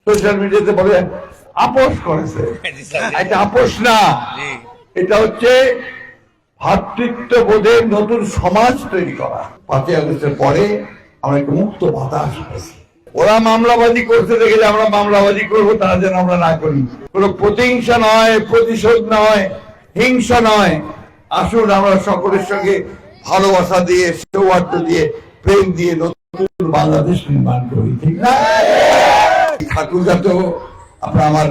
Social মিডিয়াতে বলে আপোষ করেছে। এটা আপোষ না, এটা হচ্ছে ভ্রাতৃত্ববোধের নতুন সমাজ তৈরি করা। 5ই আগস্টের পরে আমরা একটু মুক্ত বাতাস পেয়েছি। ওরা মামলাবাজি করতে দেখে যে আমরা মামলাবাজি করবো, তারা যেন আমরা না করি। কোনো প্রতিহিংসা নয়, প্রতিশোধ নয়, হিংসা নয়। আসুন আমরা সকলের সঙ্গে ভালোবাসা দিয়ে, সৌহার্দ্য দিয়ে, প্রেম দিয়ে নতুন বাংলাদেশ নির্মাণ করি, ঠিক না? ঠাকুরগা তো আপনার আমার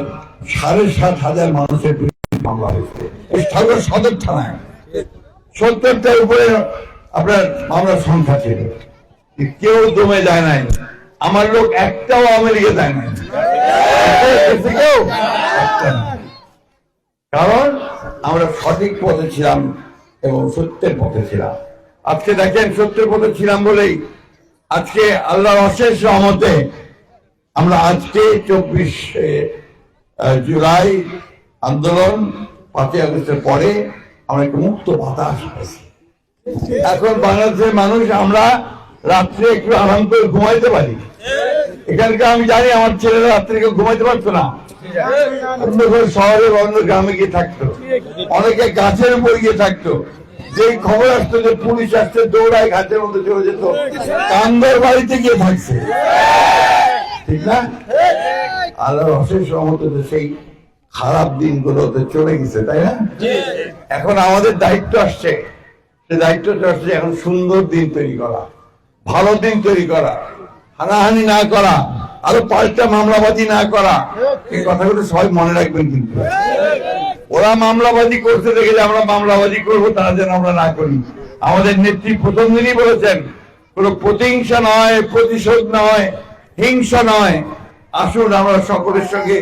7,500 মানুষের মামলা হয়েছে এই ঠাকুর সদর থানায়। 70টার উপরে আপনার মামলার সংখ্যা ছিল। কেউ দমে যায় নাই, আমার লোক একটাও আমেরিকা যায় নাই। কারণ আমরা সঠিক পথে ছিলাম এবং সত্যের পথে ছিলাম। আজকে দেখেন, সত্যের পথে ছিলাম বলেই আজকে আল্লাহর অশেষ রহমতে আমরা আজকে 24শে জুলাই আন্দোলন, 5ই আগস্টের পরে আমরা একটু মুক্ত বাতাস পাইছি। এখন বাংলাদেশের মানুষ আমরা রাত্রে একটু আরাম করে ঘুমাইতে পারি। এখানকার আমি জানি আমার ছেলেরা রাত্রে কেউ ঘুমাইতে পারতো না, অন্য শহরে অন্য গ্রামে গিয়ে থাকতো, অনেকে গাছের উপর গিয়ে থাকতো। যেই খবর আসতো যে পুলিশ আসছে, দৌড়ায় গাছের মধ্যে চলে যেত, কান্দার বাড়িতে গিয়ে থাকছে, ঠিক না? আল্লাহর অশেষ রহমতে সেই খারাপ দিনগুলোতে চলে গেছে, তাই না? এখন আমাদের দায়িত্ব আসছে, সে দায়িত্বটা আসছে এখন সুন্দর দিন তৈরি করা, ভালো দিন তৈরি করা, হানাহানি না করা, আরো পাল্টা মামলাবাজি না করা। এই কথাগুলো সবাই মনে রাখবেন। কিন্তু ওরা মামলাবাজি করতে দেখে যে আমরা মামলাবাজি করবো, তারা যেন আমরা না করি। আমাদের নেত্রী প্রথম দিনই বলেছেন, কোনো প্রতিহিংসা নয়, প্রতিশোধ নয়, হিংসা নয়। আসুন আমরা সকলের সঙ্গে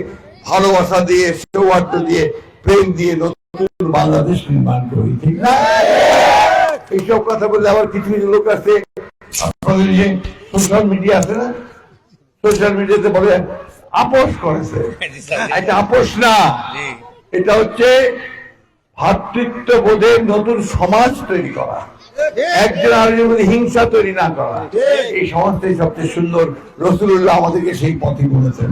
ভালোবাসা দিয়ে, সৌহার্দ্য দিয়ে, প্রেম দিয়ে নতুন বাংলাদেশ নির্মাণ করি, ঠিক না? এইসব কথা বললে আবার কিছু কিছু লোক আছে, আপনাদের যে সোশ্যাল মিডিয়া আছে না, সোশ্যাল মিডিয়াতে বলে আপোষ করেছে। এটা আপোষ না, এটা হচ্ছে ভ্রাতৃত্ববোধের নতুন সমাজ তৈরি করা, একজন আরেকজনের মধ্যে হিংসা তৈরি না করা। এই সমাজটাই সবচেয়ে সুন্দর। রাসূলুল্লাহ আমাদেরকে সেই পথই বলেছেন।